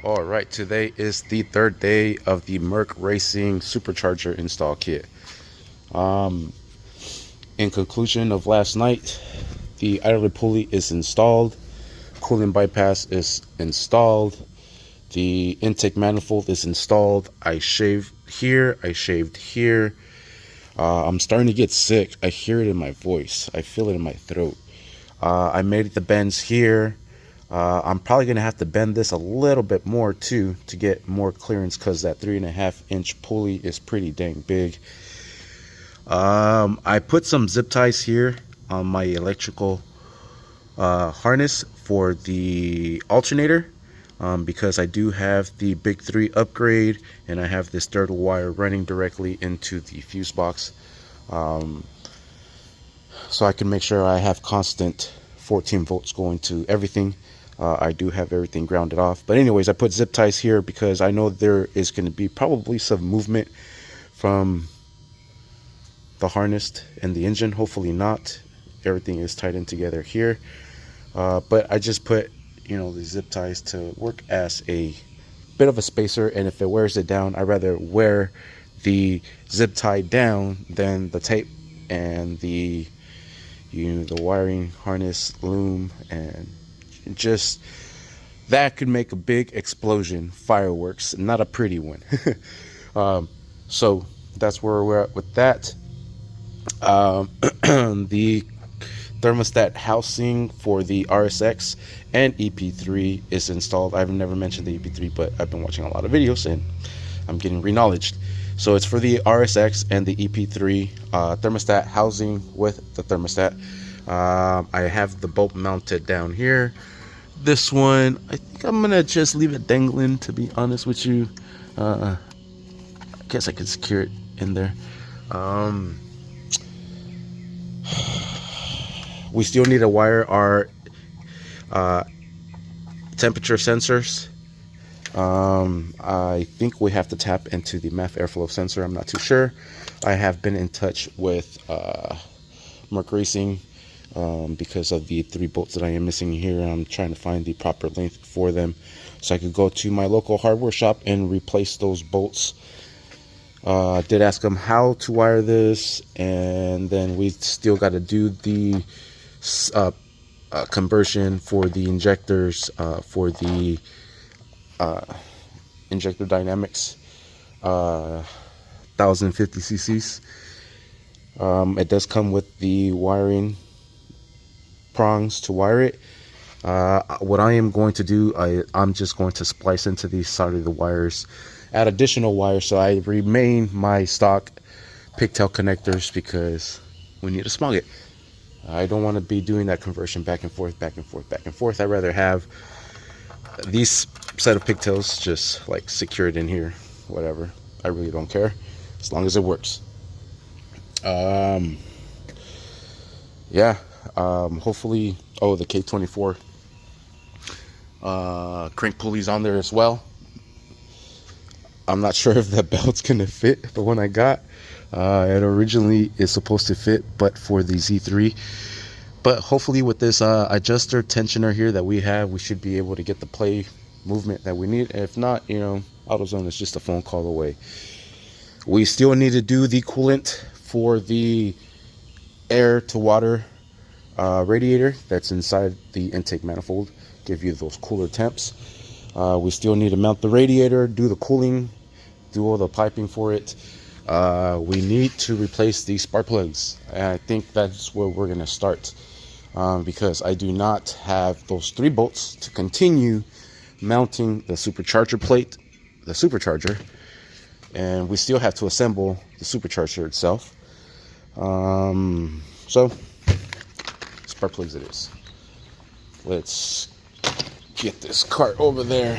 All right, today is the third day of the Mercracing Supercharger install kit. Um, in conclusion of last night, the idler pulley is installed, cooling bypass is installed, the intake manifold is installed. I shaved here, I shaved here. I'm starting to get sick. I hear it in my voice. I feel it in my throat. I made the bends here. I'm probably going to have to bend this a little bit more too to get more clearance because that 3.5-inch pulley is pretty dang big. I put some zip ties here on my electrical harness for the alternator because I do have the Big 3 upgrade and I have this third wire running directly into the fuse box, so I can make sure I have constant 14 volts going to everything. I do have everything grounded off, but anyways, I put zip ties here because I know there is going to be probably some movement from the harness and the engine. Hopefully not. Everything is tied in together here, but I just put, you know, the zip ties to work as a bit of a spacer, and if it wears it down, I'd rather wear the zip tie down than the tape and the, you know, the wiring harness loom, and just that could make a big explosion, fireworks, not a pretty one. So that's where we're at with that. The thermostat housing for the RSX and EP3 is installed. I've never mentioned the EP3, but I've been watching a lot of videos and I'm getting re-knowledged. So it's for the RSX and the EP3 thermostat housing with the thermostat. I have the bolt mounted down here. This one, I think I'm gonna just leave it dangling, to be honest with you. I guess I could secure it in there. We still need to wire our temperature sensors. I think we have to tap into the MAF airflow sensor. I'm not too sure. I have been in touch with Mercracing because of the 3 bolts that I am missing here. I'm trying to find the proper length for them so I could go to my local hardware shop and replace those bolts. Did ask them how to wire this, and then we still got to do the conversion for the injectors for the injector dynamics 1050 cc's. It does come with the wiring prongs to wire it. What I am going to do, I'm just going to splice into the side of the wires, add additional wires, so I remain my stock pigtail connectors because we need to smog it. I don't want to be doing that conversion back and forth, back and forth, back and forth. I'd rather have these set of pigtails just like secured in here, whatever. I really don't care as long as it works. Yeah. Hopefully, oh, the K24 crank pulley's on there as well. I'm not sure if that belt's gonna fit, the one I got. It originally is supposed to fit, but for the Z3. But hopefully with this adjuster tensioner here that we have, we should be able to get the play movement that we need. If not, you know, AutoZone is just a phone call away. We still need to do the coolant for the air to water radiator that's inside the intake manifold, give you those cooler temps. We still need to mount the radiator, do the cooling, do all the piping for it. We need to replace these spark plugs, and I think that's where we're gonna start, because I do not have those 3 bolts to continue mounting the supercharger plate, the supercharger, and we still have to assemble the supercharger itself. So spark plugs it is. Let's get this cart over there.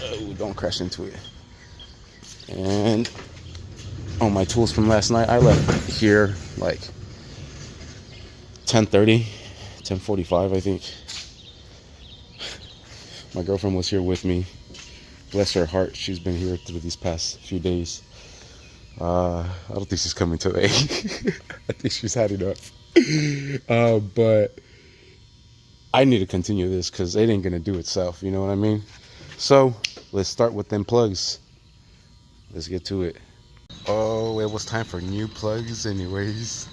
Oh, don't crash into it. And oh, my tools from last night, I left here like 10:30, 10:45, I think. My girlfriend was here with me. Bless her heart, she's been here through these past few days. I don't think she's coming today. I think she's had enough. But I need to continue this because it ain't gonna do itself, you know what I mean? So let's start with them plugs. Let's get to it. Oh, it was time for new plugs anyways.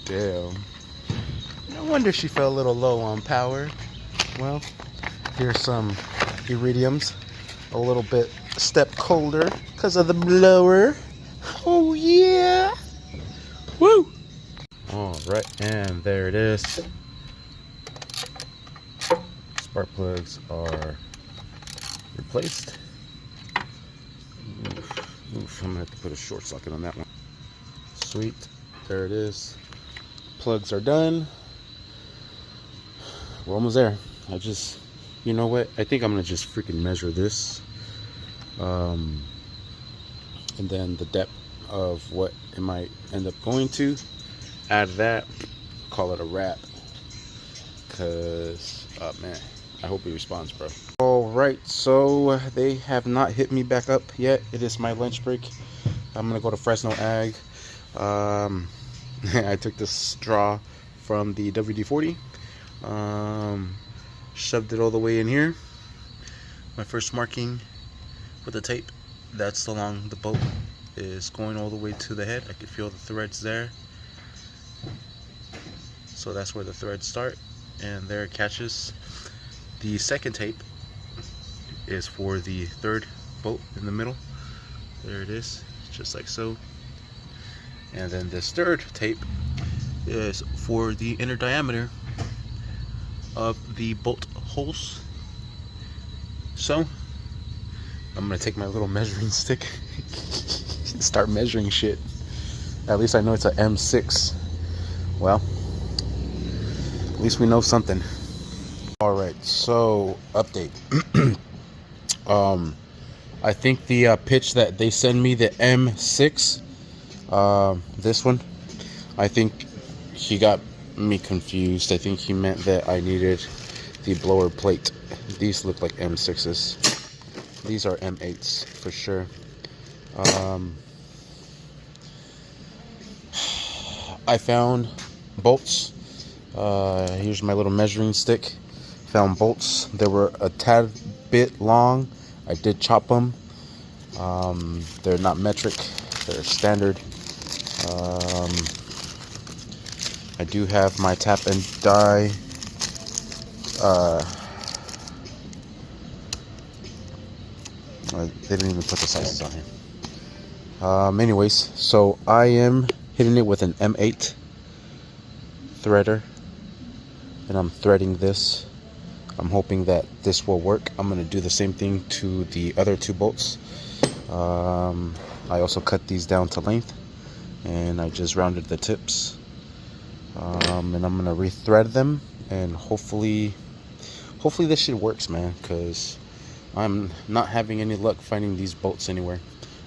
Damn. No wonder she felt a little low on power. Well, here's some iridiums. A little bit step colder because of the blower. Oh yeah. Woo! Alright, and there it is. Spark plugs are replaced. Oof, I'm gonna have to put a short socket on that one. Sweet, there it is. Plugs are done. We're almost there. You know what? I think I'm gonna just freaking measure this. And then the depth of what it might end up going to. Add that, call it a wrap. Cause, man, I hope he responds, bro. Alright, so they have not hit me back up yet. It is my lunch break. I'm gonna go to Fresno Ag. I took this straw from the WD-40. Shoved it all the way in here. My first marking with the tape, that's along the bolt, is going all the way to the head. I can feel the threads there. So that's where the threads start, and there it catches. The second tape is for the third bolt in the middle. There it is, just like so. And then this third tape is for the inner diameter of the bolt holes. So I'm gonna take my little measuring stick and start measuring shit. At least I know it's a M6. Well, at least we know something. Alright, so update. I think the pitch that they send me, the M6, this one, I think he got me confused. I think he meant that I needed the blower plate. These look like M6s. These are M8s for sure. I found bolts. Here's my little measuring stick. Found bolts. They were a tad bit long. I did chop them. They're not metric. They're standard. I do have my tap and die. They didn't even put the sizes on here. Anyways, so I am hitting it with an M8 threader, and I'm threading this. I'm hoping that this will work. I'm going to do the same thing to the other two bolts. I also cut these down to length, and I just rounded the tips. And I'm going to re-thread them, and hopefully this shit works, man, because I'm not having any luck finding these bolts anywhere.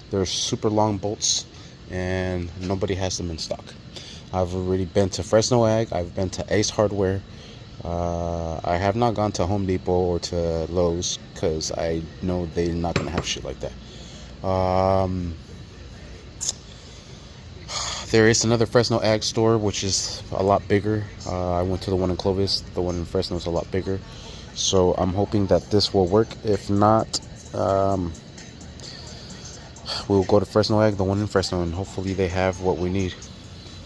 They're super long bolts, and nobody has them in stock. I've already been to Fresno Ag. I've been to Ace Hardware. I have not gone to Home Depot or to Lowe's because I know they're not going to have shit like that. There is another Fresno Ag store, which is a lot bigger. I went to the one in Clovis. The one in Fresno is a lot bigger. So I'm hoping that this will work. If not, we'll go to Fresno Ag, the one in Fresno, and hopefully they have what we need.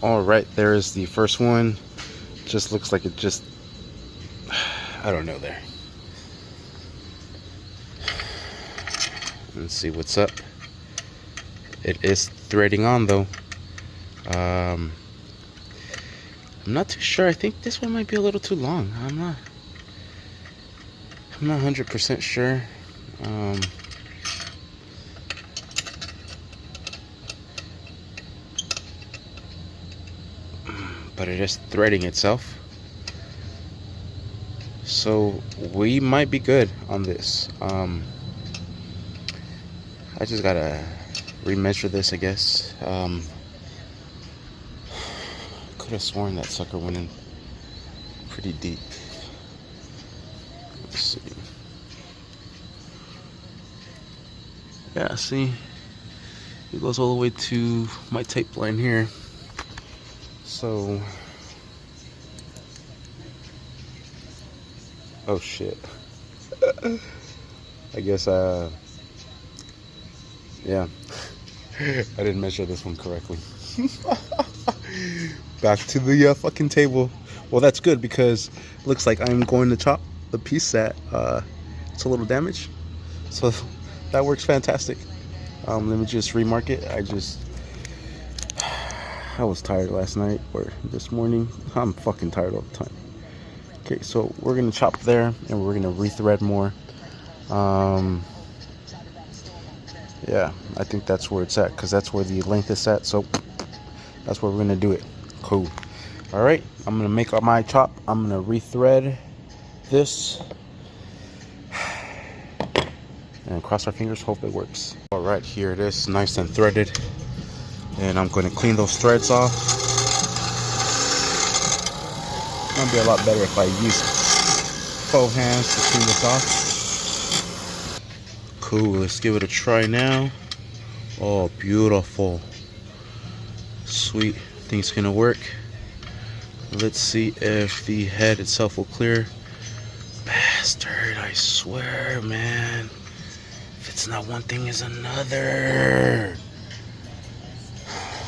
Alright, there is the first one. Just looks like it just, I don't know there. Let's see what's up. It is threading on though. I'm not too sure. I think this one might be a little too long. I'm not 100% sure. But it is threading itself, so we might be good on this. I just gotta remeasure this, I guess. Could have sworn that sucker went in pretty deep. Let's see. Yeah, see, it goes all the way to my tape line here. So, oh shit. I guess Yeah, I didn't measure this one correctly. Back to the fucking table. Well, that's good because it looks like I'm going to chop the piece that it's a little damaged. So that works fantastic. Let me just remark it. I was tired last night or this morning. I'm fucking tired all the time. Okay, so we're gonna chop there and we're gonna rethread more. Yeah, I think that's where it's at because that's where the length is at. So that's where we're gonna do it. Cool. All right, I'm gonna make up my chop. I'm gonna rethread this and cross our fingers, hope it works. All right, here it is, nice and threaded. And I'm gonna clean those threads off. It's gonna be a lot better if I use both hands to clean this off. Cool, let's give it a try now. Oh, beautiful. Sweet, I think it's gonna work. Let's see if the head itself will clear. Bastard, I swear, man. If it's not one thing, it's another.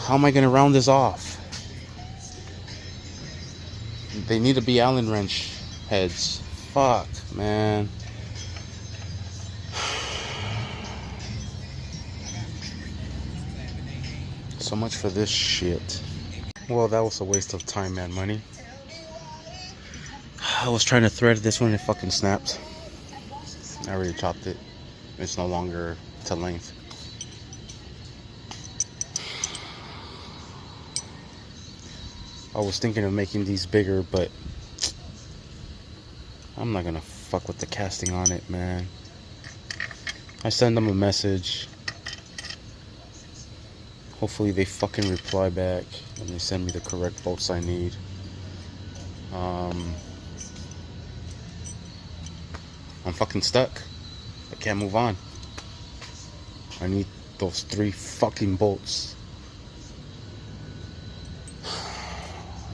How am I gonna round this off? They need to be Allen wrench heads. Fuck, man. So much for this shit. Well, that was a waste of time and money. I was trying to thread this one and it fucking snapped. I already chopped it. It's no longer to length. I was thinking of making these bigger, but I'm not gonna fuck with the casting on it, man. I send them a message. Hopefully they fucking reply back and they send me the correct bolts I need. I'm fucking stuck. I can't move on. I need those 3 fucking bolts.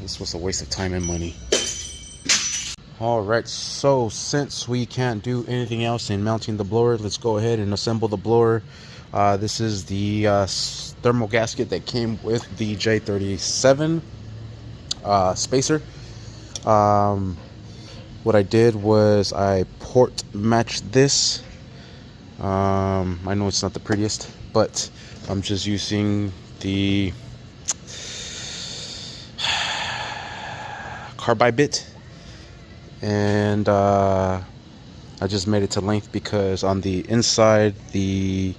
This was a waste of time and money. Alright, so since we can't do anything else in mounting the blower, let's go ahead and assemble the blower. This is the thermal gasket that came with the J37 spacer. What I did was I port matched this. I know it's not the prettiest, but I'm just using the carbide bit, and I just made it to length because on the inside the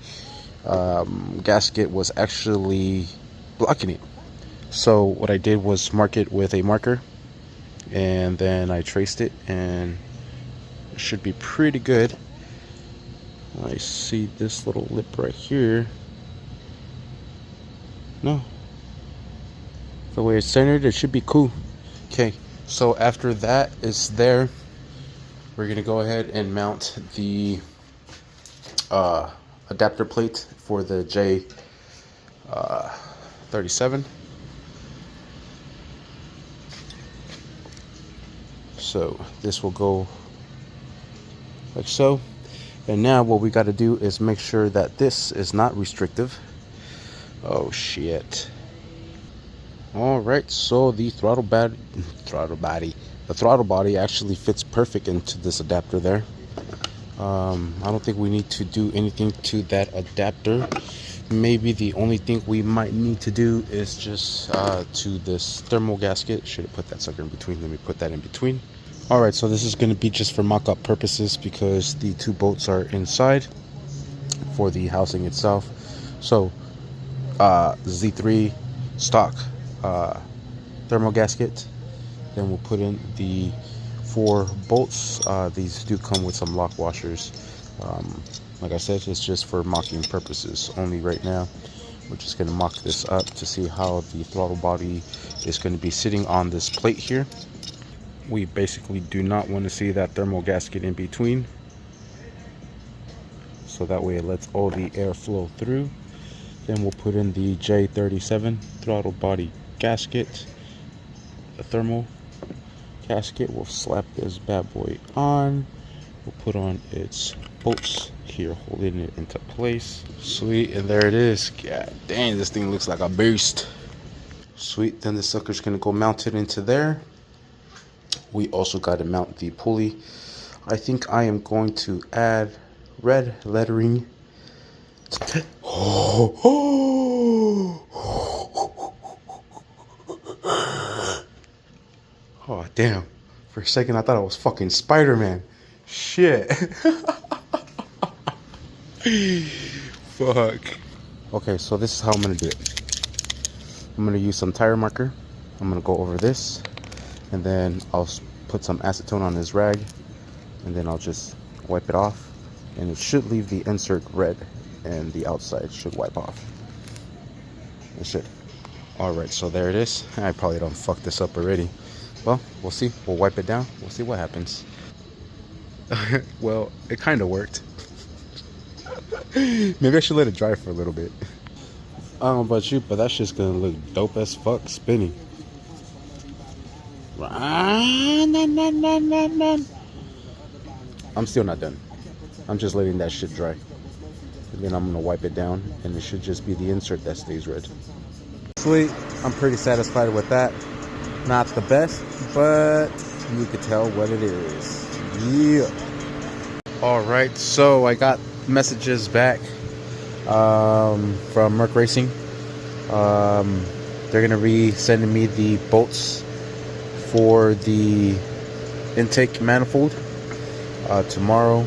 gasket was actually blocking it. So what I did was mark it with a marker, and then I traced it, and it should be pretty good. I see this little lip right here. No, the way it's centered, it should be cool. Okay, so after that is there, we're gonna go ahead and mount the adapter plate for the J37. So this will go like so. And now what we got to do is make sure that this is not restrictive. Oh shit. All right, so the throttle body actually fits perfect into this adapter there. I don't think we need to do anything to that adapter. Maybe the only thing we might need to do is just to this thermal gasket. Should have put that sucker in between. Let me put that in between. All right, so this is going to be just for mock-up purposes because the 2 bolts are inside for the housing itself. So Z3 stock thermal gasket. Then we'll put in the 4 bolts. These do come with some lock washers. Like I said, it's just for mocking purposes only right now. We're just going to mock this up to see how the throttle body is going to be sitting on this plate here. We basically do not want to see that thermal gasket in between, so that way it lets all the air flow through. Then we'll put in the J37 throttle body gasket, the thermal gasket. We'll slap this bad boy on, will put on its bolts here, holding it into place. Sweet, and there it is. God dang, this thing looks like a beast. Sweet, then the sucker's gonna go mount it into there. We also got to mount the pulley. I think I am going to add red lettering. Oh damn, for a second I thought it was fucking Spider-Man. Shit. Fuck. Okay, so this is how I'm gonna do it. I'm gonna use some tire marker. I'm gonna go over this, and then I'll put some acetone on this rag, and then I'll just wipe it off, and it should leave the insert red, and the outside should wipe off. It should. Alright, so there it is. I probably don't fuck this up already. Well, we'll see. We'll wipe it down. We'll see what happens. Well, it kind of worked. Maybe I should let it dry for a little bit. I don't know about you, but that shit's gonna look dope as fuck spinning. I'm still not done. I'm just letting that shit dry. And then I'm gonna wipe it down, and it should just be the insert that stays red. Sweet. I'm pretty satisfied with that. Not the best, but you could tell what it is. Yeah. Alright, so I got messages back from Mercracing. They're gonna be sending me the bolts for the intake manifold tomorrow.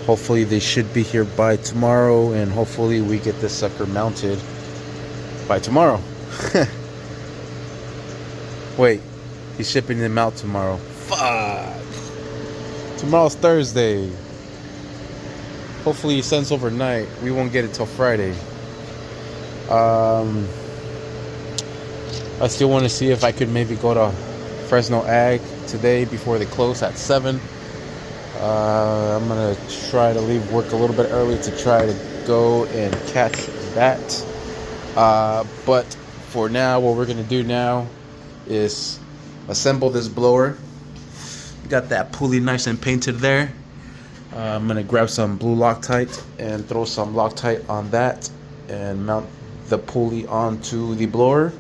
Hopefully they should be here by tomorrow, and hopefully we get this sucker mounted by tomorrow. Wait, he's shipping them out tomorrow. Fuck. Tomorrow's Thursday. Hopefully he sends overnight. We won't get it till Friday. I still want to see if I could maybe go to Fresno Ag today before they close at 7. I'm gonna try to leave work a little bit early to try to go and catch that. But for now, what we're gonna do now is assemble this blower. Got that pulley nice and painted there. I'm gonna grab some blue Loctite and throw some Loctite on that and mount the pulley onto the blower.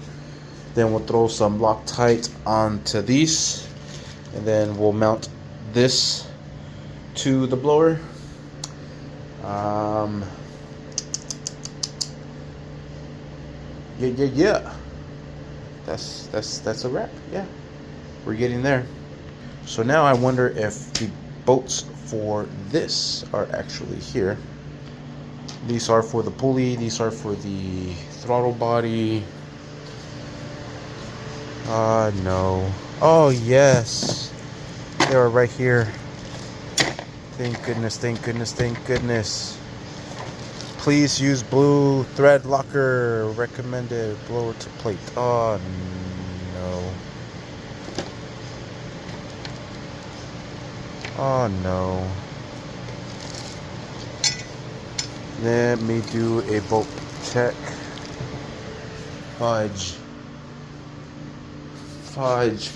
Then we'll throw some Loctite onto these, and then we'll mount this to the blower. Yeah. That's a wrap. Yeah, we're getting there. So now I wonder if the bolts for this are actually here. These are for the pulley. These are for the throttle body. No. Oh yes, they are right here. Thank goodness, thank goodness, thank goodness. Please use blue thread locker. Recommended blower to plate. Oh no. Oh no. Let me do a bolt check. Fudge. Fudge.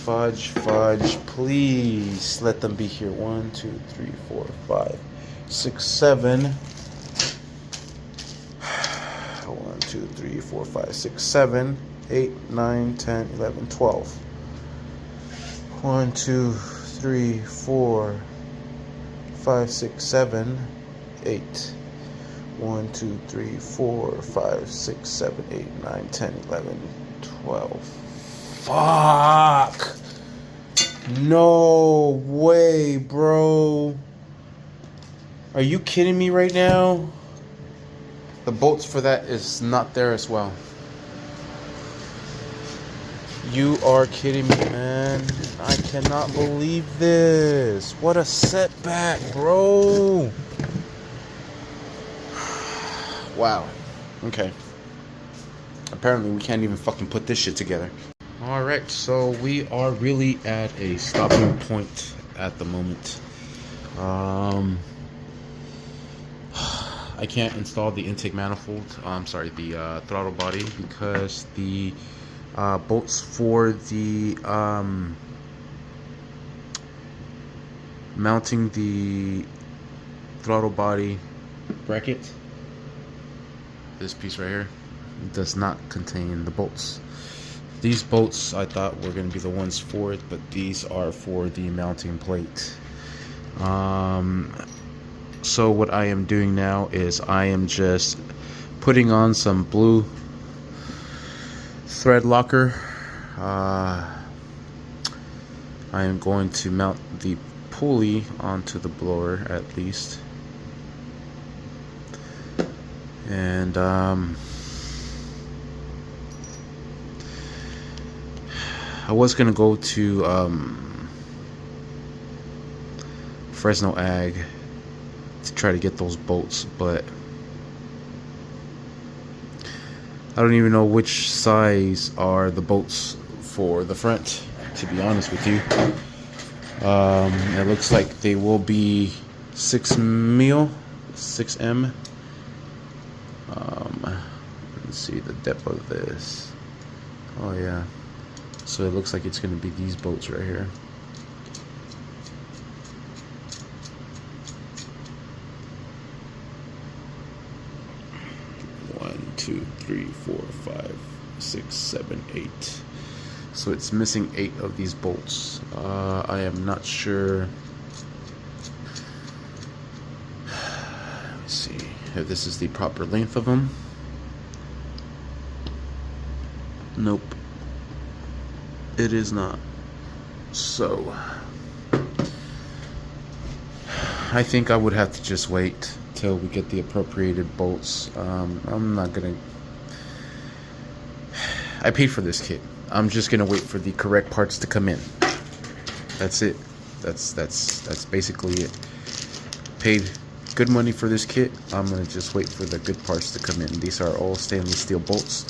Please let them be here. 1, 2, 3, 4, 5, 6, 7. 1, 2, 3, 4, 5, 6, 7, 8, 9, 10, 11, 12. 1, 2, 3, 4, 5, 6, 7, 8. 1, 2, 3, 4, 5, 6, 7, 8, 9, 10, 11, 12. Fuck! No way, bro. Are you kidding me right now? The bolts for that is not there as well. You are kidding me, man. I cannot believe this. What a setback, bro. Wow. Okay. Apparently we can't even fucking put this shit together. Alright, so we are really at a stopping point at the moment. I can't install the intake manifold, the throttle body, because the bolts for the mounting the throttle body bracket, this piece right here, does not contain the bolts. These bolts I thought were going to be the ones for it, but these are for the mounting plate. So what I am doing now is I am just putting on some blue thread locker. I am going to mount the pulley onto the blower at least, and I was gonna go to Fresno Ag to try to get those bolts, but I don't even know which size are the bolts for the front, to be honest with you. It looks like they will be 6mm. Let's see the depth of this. Oh yeah, so it looks like it's going to be these bolts right here. One, two, three, 4, 5, 6, 7, 8. So it's missing 8 of these bolts. I am not sure. Let me see if this is the proper length of them. Nope, it is not. So I think I would have to just wait till we get the appropriated bolts. I'm not gonna. I paid for this kit. I'm just gonna wait for the correct parts to come in. That's it. That's basically it. Paid good money for this kit. I'm gonna just wait for the good parts to come in. These are all stainless steel bolts.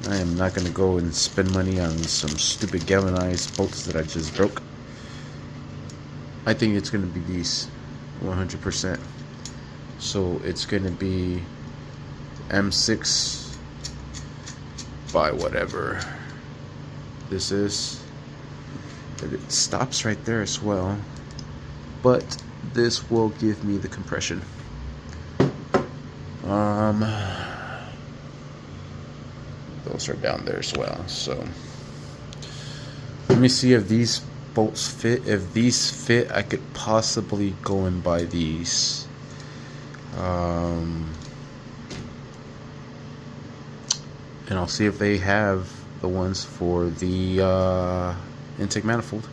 I am not gonna go and spend money on some stupid galvanized bolts that I just broke. I think it's gonna be these 100%. So it's gonna be M6 by whatever this is. It stops right there as well, but this will give me the compression. Those are down there as well. So let me see if these bolts fit. If these fit, I could possibly go and buy these. And I'll see if they have the ones for the intake manifold.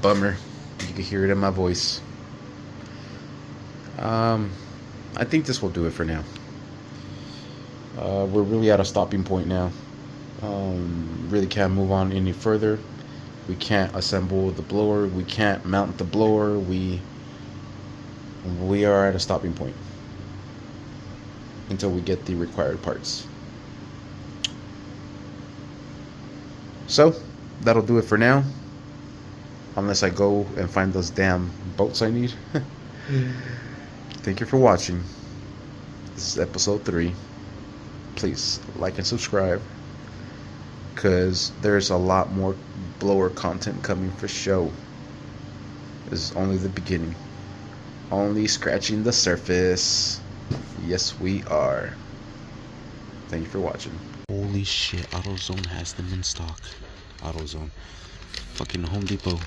Bummer. You can hear it in my voice. I think this will do it for now. We're really at a stopping point now. Really can't move on any further. We can't assemble the blower. We can't mount the blower. We are at a stopping point until we get the required parts. So that'll do it for now, unless I go and find those damn bolts I need. Thank you for watching. This is episode 3. Please like and subscribe, because there's a lot more blower content coming for show. This is only the beginning. Only scratching the surface. Yes, we are. Thank you for watching. Holy shit, AutoZone has them in stock. AutoZone. Fucking Home Depot.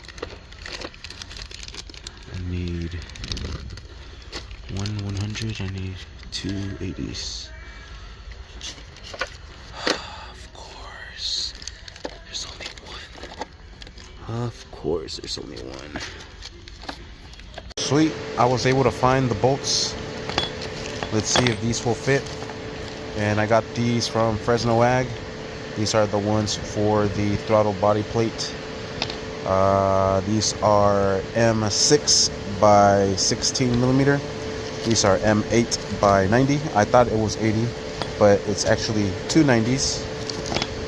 I need 100. I need 2 80s. Of course. There's only one. Of course, there's only one. Sweet, I was able to find the bolts. Let's see if these will fit. And I got these from Fresno Ag. These are the ones for the throttle body plate. These are M6 by 16 millimeter. These are M8 by 90. I thought it was 80, but it's actually 2 90s.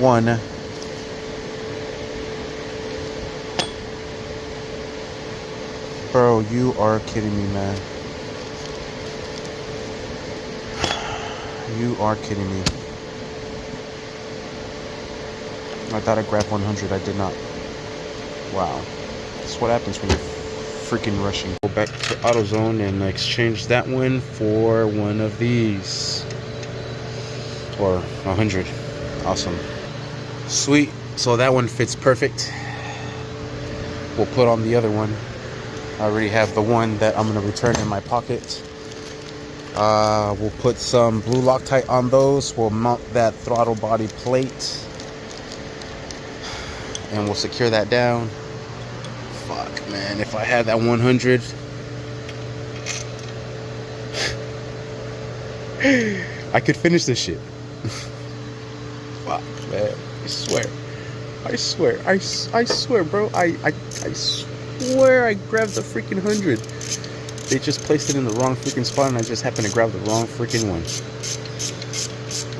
One. Bro, you are kidding me, man. You are kidding me. I thought I grabbed 100. I did not. Wow. That's what happens when you're freaking rushing. Go back to AutoZone and exchange that one for one of these. Or 100. Awesome. Sweet. So that one fits perfect. We'll put on the other one. I already have the one that I'm going to return in my pocket. We'll put some blue Loctite on those. We'll mount that throttle body plate. And we'll secure that down. Fuck, man. If I had that 100. I could finish this shit. Fuck, man. I swear. I swear. I swear, bro. I swear I grabbed the freaking 100. They just placed it in the wrong freaking spot and I just happened to grab the wrong freaking one.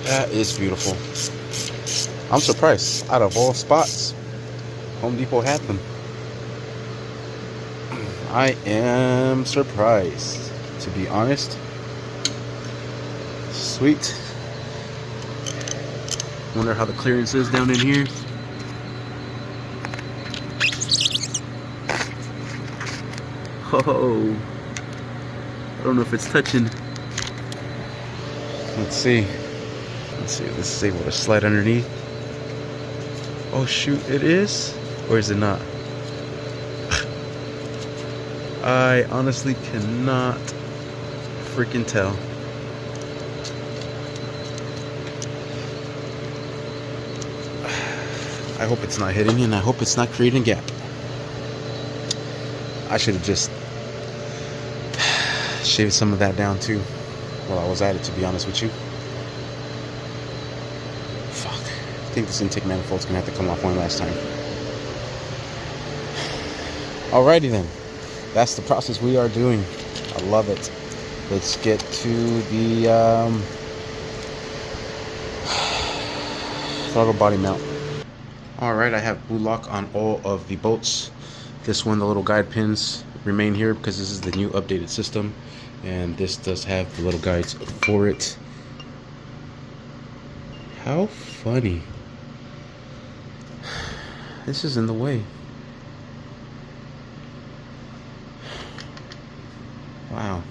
That is beautiful. I'm surprised. Out of all spots, Home Depot had them. I am surprised, to be honest. Sweet. Wonder how the clearance is down in here. Oh, I don't know if it's touching. Let's see. Let's see if this is able to slide underneath. Oh shoot, it is? Or is it not? I honestly cannot freaking tell. I hope it's not hitting and I hope it's not creating a gap. I should have just shaved some of that down too while I was at it, to be honest with you. Fuck. I think this intake manifold's gonna have to come off one last time. Alrighty then. That's the process we are doing. I love it. Let's get to the throttle body mount. Alright, I have blue lock on all of the bolts. This one, the little guide pins remain here because this is the new updated system, and this does have the little guides for it. How funny. This is in the way. Wow.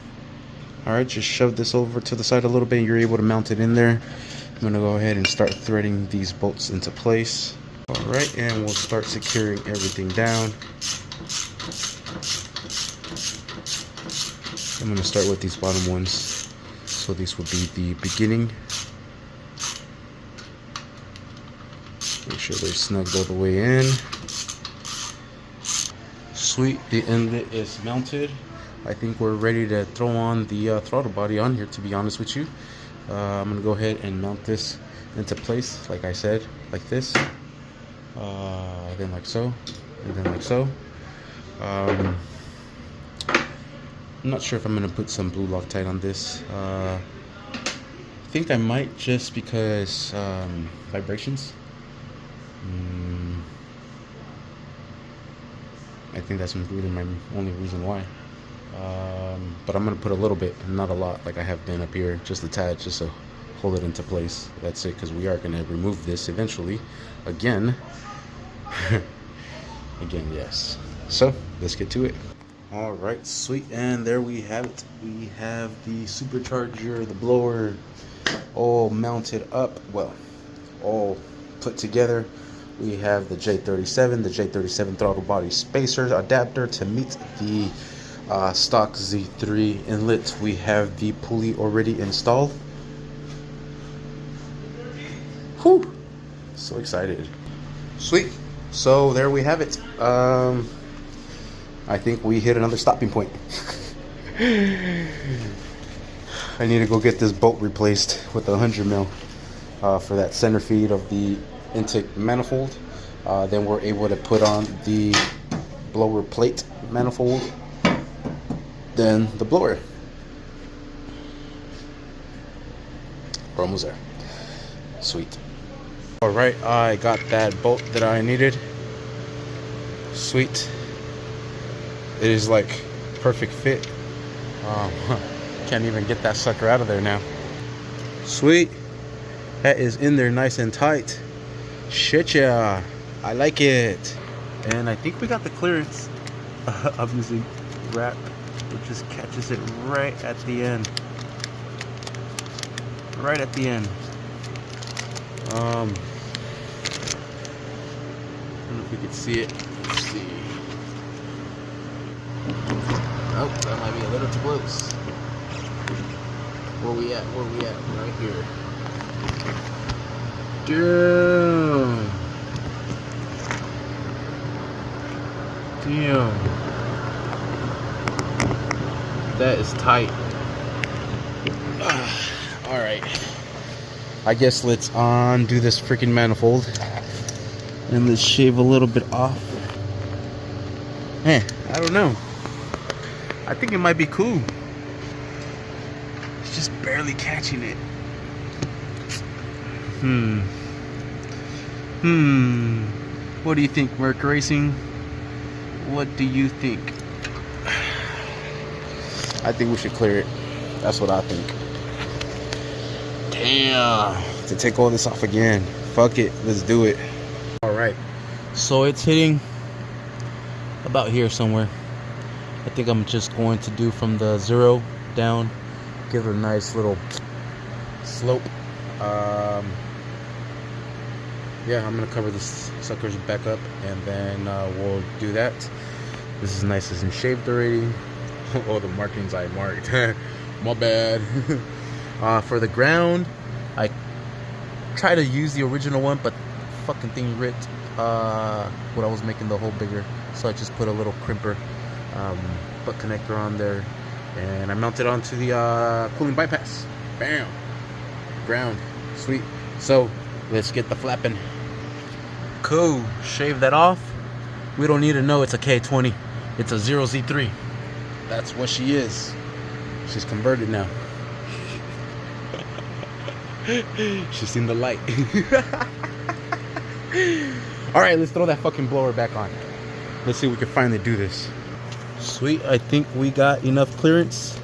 Alright, just shove this over to the side a little bit and you're able to mount it in there. I'm going to go ahead and start threading these bolts into place. Alright, and we'll start securing everything down. I'm going to start with these bottom ones. So these will be the beginning. Make sure they're snugged all the way in. Sweet, the inlet is mounted. I think we're ready to throw on the throttle body on here, to be honest with you. I'm going to go ahead and mount this into place, like I said, like this. Then like so, and then like so. I'm not sure if I'm going to put some blue Loctite on this. I think I might, just because vibrations. I think that's really my only reason why. But I'm going to put a little bit, not a lot, like I have been up here, just a tad, just to hold it into place. That's it, because we are going to remove this eventually. Again. Again, yes. So, let's get to it. Alright, sweet, and there we have it. We have the supercharger, the blower, all mounted up, well, all put together. We have the J37, the J37 throttle body spacer adapter to meet the stock Z3 inlet. We have the pulley already installed. Whew! So excited. Sweet. So there we have it. I think we hit another stopping point. I need to go get this bolt replaced with a 100 mil for that center feed of the intake manifold. Then we're able to put on the blower plate manifold, then the blower. We're almost there. Sweet. Alright, I got that bolt that I needed. Sweet. It is like perfect fit. Can't even get that sucker out of there now. Sweet. That is in there nice and tight. Shit, yeah. I like it. And I think we got the clearance. I'm using wrap, which just catches it right at the end. Right at the end. I don't know if you can see it. Let's see. Oh, that might be a little too close. Where we at? Where we at? Right here. Damn. Damn. That is tight. Alright. I guess let's undo this freaking manifold. And let's shave a little bit off. Man, I don't know. I think it might be cool. It's just barely catching it. What do you think, Mercracing? What do you think? I think we should clear it. That's what I think. Damn. To take all this off again. Fuck it. Let's do it. Alright. So it's hitting about here somewhere. I think I'm just going to do from the 0 down. Give it a nice little slope. Yeah, I'm gonna cover this suckers back up, and then we'll do that. This is nice and shaved already. Oh, the markings I marked. My bad. For the ground, I try to use the original one, but fucking thing ripped when I was making the hole bigger, so I just put a little crimper butt connector on there, and I mounted onto the cooling bypass. Bam. Ground. Sweet. So let's get the flapping. Cool. Shave that off. We don't need to know it's a K20. It's a 0Z3. That's what she is. She's converted now. She's seen the light. Alright, let's throw that fucking blower back on. Let's see if we can finally do this. Sweet, I think we got enough clearance.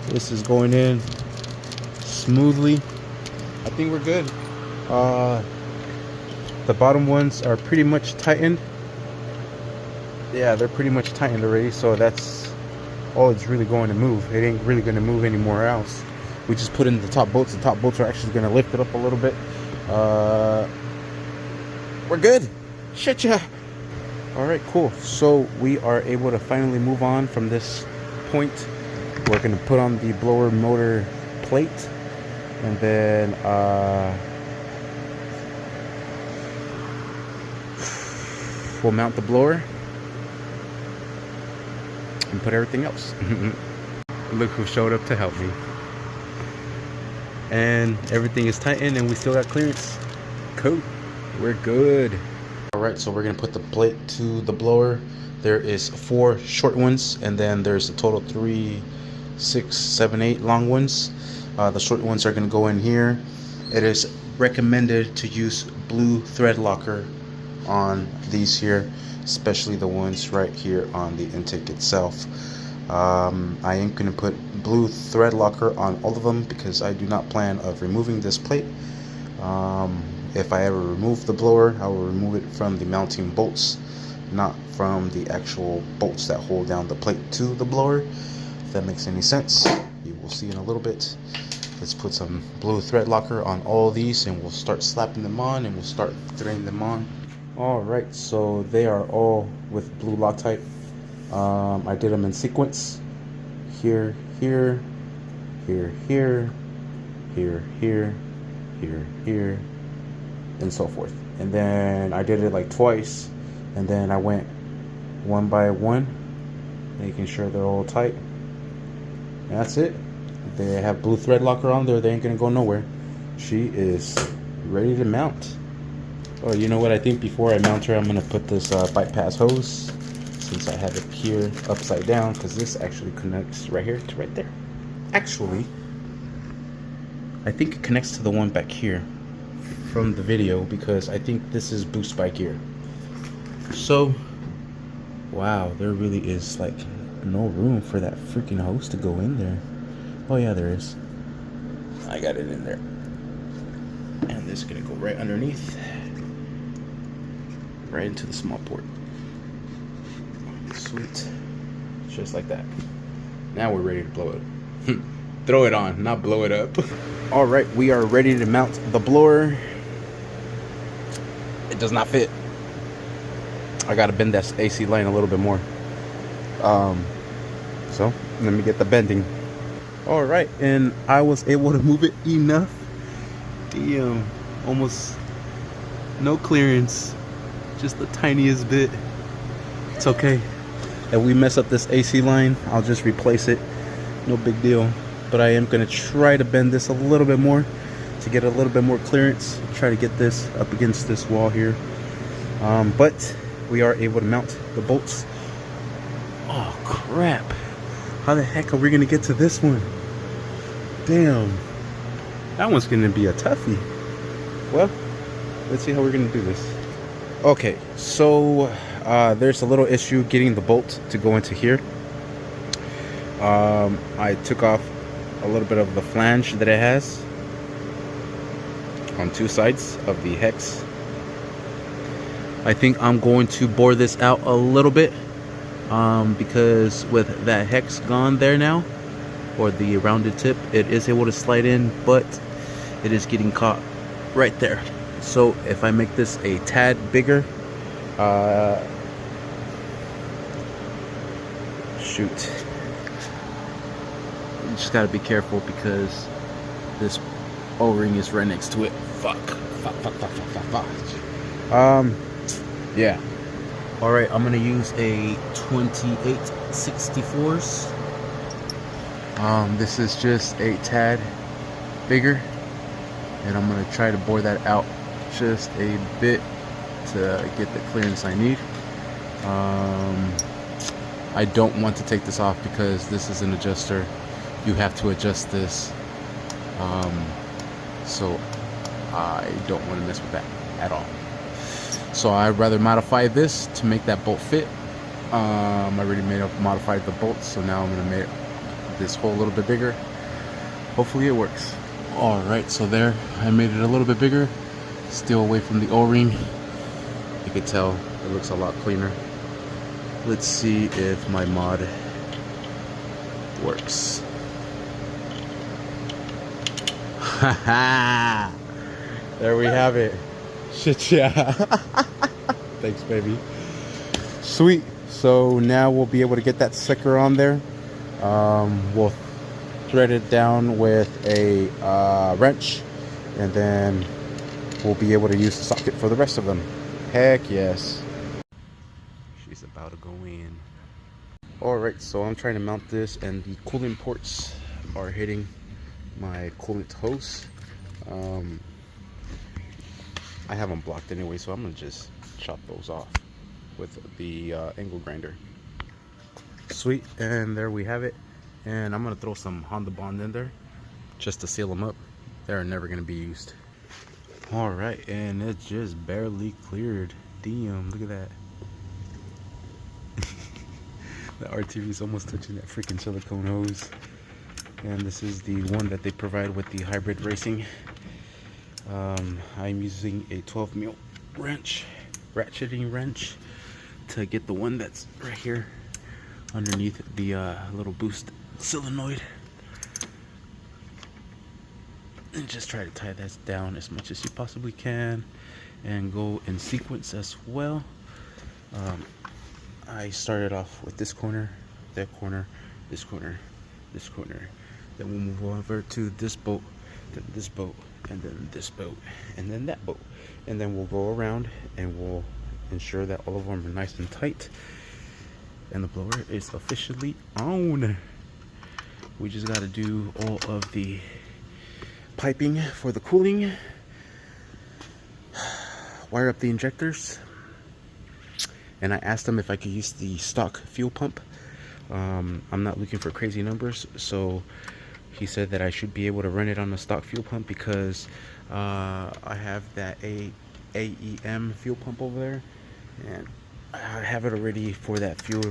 This is going in smoothly. I think we're good. The bottom ones are pretty much tightened. Yeah, they're pretty much tightened already, so that's all it's really going to move. It ain't really going to move anywhere else. We just put in the top bolts. The top bolts are actually going to lift it up a little bit. We're good. Shit, yeah. Alright, cool. So we are able to finally move on from this point. We're going to put on the blower motor plate, and then we'll mount the blower and put everything else. Look who showed up to help me. And everything is tightened, and we still got clearance. Cool. We're good. Alright, so we're going to put the plate to the blower. There is 4 short ones, and then there's a total 3, 6, 7, 8 long ones. The short ones are going to go in here. It is recommended to use blue thread locker on these here, especially the ones right here on the intake itself. I am going to put blue thread locker on all of them because I do not plan of removing this plate. If I ever remove the blower, I will remove it from the mounting bolts, not from the actual bolts that hold down the plate to the blower. If that makes any sense, you will see in a little bit. Let's put some blue thread locker on all these, and we'll start slapping them on, and we'll start threading them on. Alright, so they are all with blue Loctite. I did them in sequence. Here, here, here, here, here, here, here, here, and so forth. And then I did it like twice, and then I went one by one, making sure they're all tight. And that's it. They have blue thread locker on there. They ain't gonna go nowhere. She is ready to mount. Oh, you know what? I think before I mount her, I'm gonna put this bypass hose, since I have it here upside down, because this actually connects right here to right there. Actually, I think it connects to the one back here from the video, because I think this is boost by gear. So, wow, there really is like no room for that freaking hose to go in there. Oh yeah, there is. I got it in there. And this is gonna go right underneath, right into the small port. Sweet. just like that. Now we're ready to blow it. Throw it on, not blow it up. All right, we are ready to mount the blower. It does not fit. I gotta bend that AC line a little bit more. So let me get the bending. All right, and I was able to move it enough. Damn, almost no clearance, just the tiniest bit. It's okay. If we mess up this AC line, I'll just replace it. No big deal. But I am gonna try to bend this a little bit more to get a little bit more clearance. Try to get this up against this wall here. But we are able to mount the bolts. Oh crap. How the heck are we gonna get to this one? Damn. That one's gonna be a toughie. Well, let's see how we're gonna do this. Okay, so there's a little issue getting the bolt to go into here. I took off a little bit of the flange that it has on two sides of the hex. I think I'm going to bore this out a little bit because with that hex gone there now, or the rounded tip, it is able to slide in, but it is getting caught right there. So if I make this a tad bigger, shoot, you just gotta be careful because this O-ring is right next to it. Fuck. Yeah. All right, I'm gonna use a 2864s. This is just a tad bigger, and I'm gonna try to bore that out just a bit to get the clearance I need. I don't want to take this off because this is an adjuster. You have to adjust this, so I don't want to mess with that at all. So I'd rather modify this to make that bolt fit. I already modified the bolts, so now I'm gonna make this hole a little bit bigger. Hopefully it works. All right, so there, I made it a little bit bigger, still away from the O-ring. You can tell it looks a lot cleaner. Let's see if my mod works. Haha! There we have it. Shit, yeah. Thanks, baby. Sweet. So now we'll be able to get that sticker on there. We'll thread it down with a wrench, and then we'll be able to use the socket for the rest of them. Heck yes. She's about to go in. Alright, so I'm trying to mount this, and the coolant ports are hitting my coolant hose. I have them blocked anyway, so I'm gonna just chop those off with the angle grinder. Sweet, and there we have it. And I'm gonna throw some Honda Bond in there just to seal them up. They're never gonna be used. All right, and it just barely cleared. Damn, look at that. The RTV is almost touching that freaking silicone hose. And this is the one that they provide with the hybrid racing. I'm using a 12 mil wrench, ratcheting wrench, to get the one that's right here underneath the little boost solenoid, and just try to tie that down as much as you possibly can and go in sequence as well. I started off with this corner, that corner, this corner, this corner. Then we'll move over to this boat, then this boat, and then this boat, and then that boat. And then we'll go around and we'll ensure that all of them are nice and tight. And the blower is officially on. We just got to do all of the piping for the cooling, wire up the injectors, and I asked them if I could use the stock fuel pump. I'm not looking for crazy numbers, so he said that I should be able to run it on the stock fuel pump because I have that AEM fuel pump over there, and I have it already for that fuel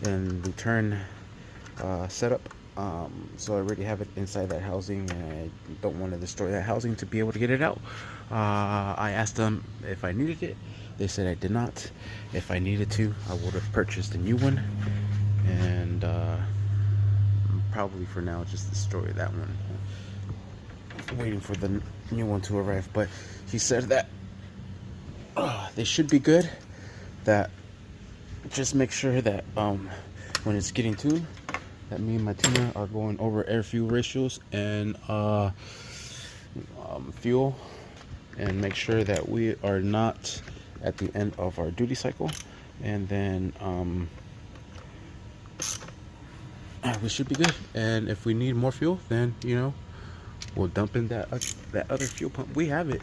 and return setup. So I already have it inside that housing, and I don't want to destroy that housing to be able to get it out. I asked them if I needed it. They said I did not. If I needed to, I would have purchased a new one and probably for now just destroy that one. Waiting for the new one to arrive, but he said that they should be good. That just make sure that when it's getting tuned, that me and my tuner are going over air fuel ratios and fuel, and make sure that we are not at the end of our duty cycle, and then we should be good. And if we need more fuel, then we'll dump in that other fuel pump. We have it,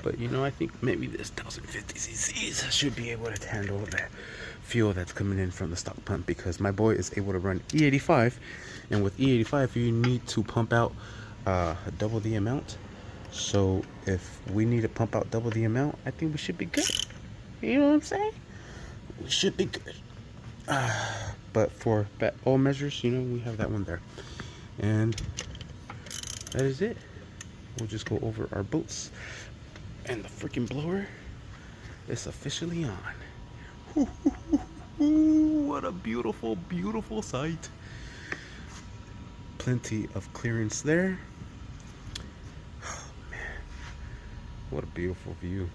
but I think maybe this 1050 cc's should be able to handle that fuel that's coming in from the stock pump, because my boy is able to run E85, and with E85 you need to pump out double the amount. So if we need to pump out double the amount, I think we should be good. You know what I'm saying? We should be good. But for all measures, we have that one there, and that is it. We'll just go over our bolts, and the freaking blower is officially on. What a beautiful, beautiful sight. Plenty of clearance there. Oh man, what a beautiful view.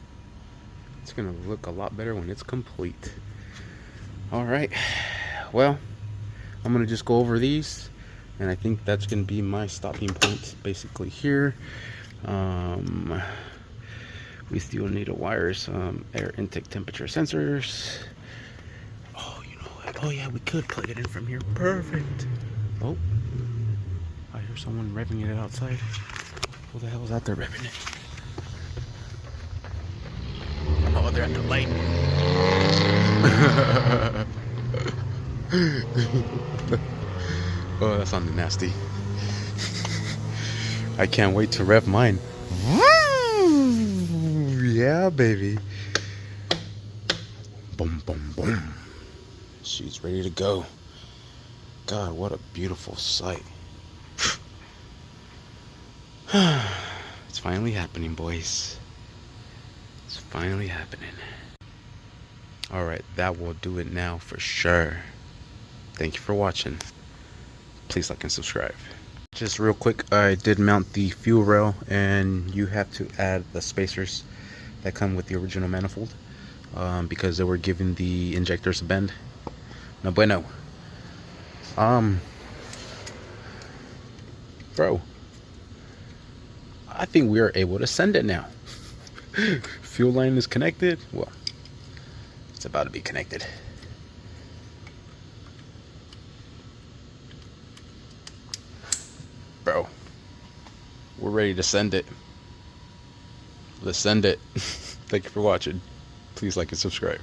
It's gonna look a lot better when it's complete. All right, well, I'm gonna just go over these, and I think that's gonna be my stopping point basically here. We still need to wire some air intake temperature sensors. Oh, you know what? Oh yeah, we could plug it in from here. Perfect. Oh, I hear someone revving it outside. Who the hell is out there revving it? Oh, they're at the light. Oh, that sounded nasty. I can't wait to rev mine. Yeah, baby. Boom, boom, boom. She's ready to go. God, what a beautiful sight. It's finally happening, boys. It's finally happening. Alright, that will do it now for sure. Thank you for watching. Please like and subscribe. Just real quick, I did mount the fuel rail, and you have to add the spacers that come with the original manifold, because they were giving the injectors a bend. No bueno. Bro, I think we are able to send it now. Fuel line is connected. Well, it's about to be connected. Bro, we're ready to send it. Let's send it. Thank you for watching. Please like and subscribe.